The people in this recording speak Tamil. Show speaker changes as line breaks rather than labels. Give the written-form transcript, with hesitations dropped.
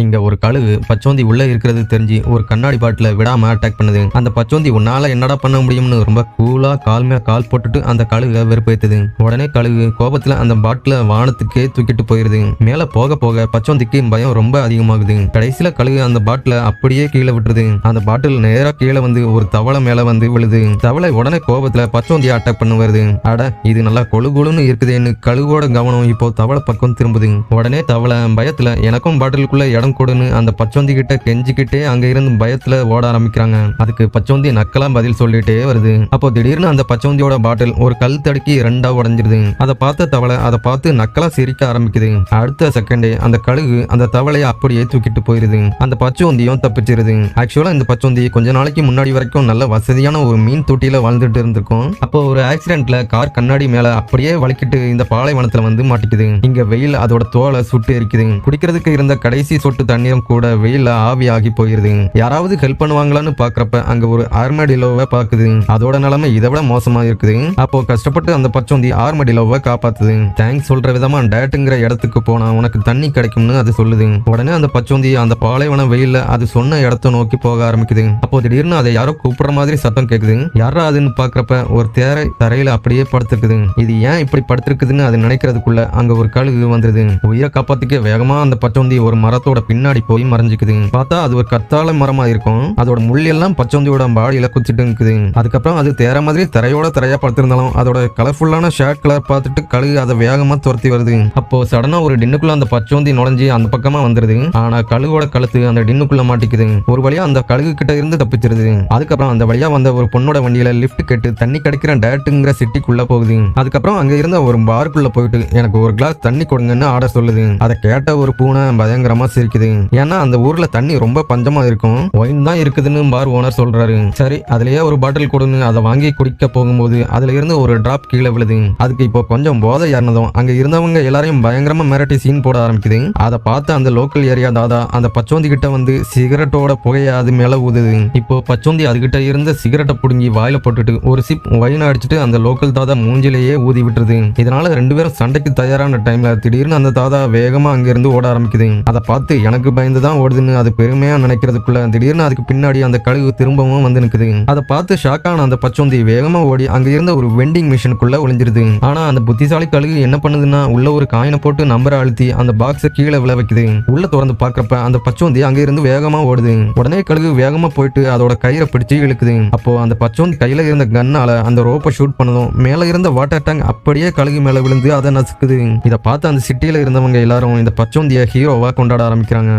இங்க ஒரு கழுகு பச்சோந்தி உள்ள இருக்கிறது தெரிஞ்சு ஒரு கண்ணாடி பாட்டில விடாம அட்டாக் பண்ணுது. அந்த பச்சோந்தி உன்னால என்னடா பண்ண முடியும்னு ரொம்ப கூலா கால் மேல கால் போட்டுட்டு அந்த கழுகை வெறுப்பேத்துது. உடனே கழுகு கோபத்துல அந்த பாட்டில வானத்துக்கே தூக்கிட்டு போயிருது. மேல போக போக பச்சோந்திக்கு பயம் ரொம்ப அதிகமாகுது. கடைசியில கழுகு அந்த பாட்டில அப்படியே கீழே விட்டுருது. அந்த பாட்டில் நேரா கீழே வந்து ஒரு தவளை மேல வந்து விழுது. தவளை உடனே கோபத்துல பச்சோந்தியை அட்டாக் பண்ண வருது. அட இது நல்லா கொழுன்னு இருக்குதுன்னு கழுகோட கவனம் இப்போ தவளை பக்கம் திரும்புது. உடனே தவளை பயத்துல எனக்கும் பாட்டிலுக்குள்ள இடம் கொடுன்னு அந்த பச்சோந்தி கிட்ட கெஞ்சிக்கிட்டே அங்க இருந்து பயத்துல ஓட ஆரம்பிக்கிறாங்க. அதுக்கு பச்சோந்தி நக்கலா பதில் சொல்லிட்டே வருது. அப்போ திடீர்னு அந்த பச்சோந்தியோட பாட்டில் ஒரு கல் தடுக்கி ரெண்டா உடைஞ்சிருது. அதை பார்த்த தவளை அதை பார்த்து நக்கலா சிரிக்க ஆரம்பிக்குது. அடுத்த செகண்டே அந்த கழுகு அந்த தவளையை அப்படியே தூக்கிட்டு போயிருது. அந்த பச்சோந்தியும் தப்பிச்சிருது. ஆக்சுவலா இந்த பச்சோந்தி கொஞ்ச நாளைக்கு முன்னாடி வரைக்கும் நல்ல வசதியான ஒரு மீன் தொட்டியில வாழ்ந்துட்டு இருந்திருக்கும். அப்போ ஒரு ஆக்சிடென்ட்ல கார் கண்ணாடி மேல அப்படியே வலிக்கிட்டு இந்த பாலைவனத்துல வந்து மாட்டிக்குது. இங்க வெயில் அதோட தோலை சுட்டு எரிக்குது. குடிக்கிறதுக்கு இருந்த கடைசி சொட்டு தண்ணீரும் கூட வெயில ஆவி ஆகி போயிருது. யாராவது ஹெல்ப் பண்ணுவாங்களான்னு பாக்குறப்ப அங்க ஒரு ஆர்மடிலோவை பாக்குது. அதோட நிலைமை இதை விட மோசமா இருக்குது. அப்போ கஷ்டப்பட்டு அந்த பச்சோந்தி ஆர்மடிலோவை காப்பாத்துது. தேங்க்ஸ் சொல்ற விதமா டேட்டுங்கிற இடத்துக்கு போனா உனக்கு தண்ணி கிடைக்கும்னு அது சொல்லுது. உடனே அந்த பச்சோந்தி அந்த பாலைவன வெயில அது சொன்ன இடத்த நோக்கி போக ஆரம்பிக்குது. அப்போ திடீர்னு அதை யாரோ கூப்பிடுற மாதிரி சத்தம் கேக்குது. யாரா அதுன்னு பாக்குறப்ப ஒரு தேரை தரையில அப்படியே படுத்திருக்குது. இது ஏன் இப்படி படுத்திருக்குதுன்னு அது நினைக்கிறதுக்குள்ள அங்க ஒரு கழுகு வந்துருது. உயிரை காப்பாத்திக்க வேகமா அந்த பச்சோந்தி ஒரு மரத்தோட பின்னாடி போய் மறைஞ்சுக்குது. பார்த்தா அது ஒரு கத்தாழை மரமா இருக்கும். அதோட முள் எல்லாம் பச்சோந்தியோட பாடியில குச்சிட்டு இருக்குது. அதுக்கப்புறம் அது தேர மாதிரி தரையோட தரையா படுத்திருந்தாலும் அதோட கலர்ஃபுல்லான ஷர்ட் கலர் பார்த்துட்டு கழுகு அதை வேகமா துரத்தி வருது. அப்போ சடனா ஒரு டின்னுக்குள்ள அந்த பச்சோந்தி நுழைஞ்சி அந்த பக்கமா வந்துருது. ஆனா கழுகோட கழுத்து அந்த டின்னுக்குள்ள மாட்டிக்குது. ஒரு வழியா அந்த கழுகு கிட்ட இருந்து தப்பிச்சிருது. அதுக்கப்புறம் அந்த வழியா வந்த ஒரு பொண்ணோட வண்டியில லிப்ட் கேட்டு தண்ணி கிடைக்கிற டேட்டுங்கிற சிட்டிக்குள்ள போகுது. அதுக்கப்புறம் அங்க இருந்த ஒரு பாருக்குள்ள போயிட்டு எனக்கு ஒரு கிளாஸ் தண்ணி கொடுங்கன்னு ஆர்டர் சொல்லுது. அதை கேட்ட ஒரு பூனை பயங்கரமா சிரிக்குது. ஏன்னா அந்த ஊர்ல தண்ணி ரொம்ப பஞ்சமா இருக்கும். ஒயின் தான் இருக்குதுன்னு பார் ஓனர் சொல்றாரு. சரி அதுலயே ஒரு பாட்டில் கொடுன்னு அதை வாங்கி குடிக்க போகும்போது அதுல இருந்து ஒரு டிராப் கீழே விழுது. அதுக்கு இப்போ கொஞ்சம் போதை ஏறினதும் அங்க இருந்தவங்க எல்லாரையும் பயங்கரமா மிரட்டி சீன் போட ஆரம்பிக்குது. அதை பார்த்து அந்த லோக்கல் ஏரியா தாதா அந்த பச்சோந்தி கிட்ட வந்து சிகரெட்டோட புகையை அது மேல ஊதுது. இப்போ பச்சோந்தி அதுகிட்ட இருந்த சிகரெட்டை புடுங்கி வாயில போட்டுட்டு ஒரு சிப் ஒயின் அடிச்சுட்டு அந்த லோக்கல் தாதா மூஞ்சிலேயே ஊதி விட்டுருது. இதனால ரெண்டு பேரும் சண்டைக்கு தயாரான டைம்ல திடீர்னு அந்த தாதா வேகமா அங்க இருந்து ஓட ஆரம்பிக்குது. அதை பார்த்து எனக்கு பயந்துதான் ஓடுதுன்னு அது பெருமையா நினைக்கிறதுக்குள்ள திடீர்னு அதுக்கு பின்னாடி அந்த கழுகு திரும்பவும் வந்து நிக்குது. அதை பார்த்து ஷாக்கான அந்த பச்சோந்தி வேகமா ஓடி அங்க இருந்த ஒரு வெண்டிங் மிஷினுக்குள்ள ஒளிஞ்சிருது. ஆனா அந்த புத்திசாலி கழுகு என்ன பண்ணுதுன்னா உள்ள ஒரு காயினை போட்டு நம்பரை அழுத்தி அந்த பாக்ஸை கீழே விழ வைக்குது. உள்ள திறந்து பாக்குறப்ப அந்த பச்சோந்தி அங்க இருந்து வேகமா ஓடுது. உடனே கழுகு வேகமா போயிட்டு அதோட கயிறை பிடிச்சு இழுக்குது. அப்போ அந்த பச்சோந்தி கையில இருந்த கன்னால அந்த ரோப்பை ஷூட் பண்ணதும் மேல இருந்த வாட்டர் டேங்க் அப்படியே கழுகு மேல விழுந்து அதை நசுக்குது. இதை பார்த்து அந்த சிட்டியில இருந்தவங்க எல்லாரும் இந்த பச்சோந்திய ஹீரோவா கொண்டாட ஆரம்பிக்கிறாங்க.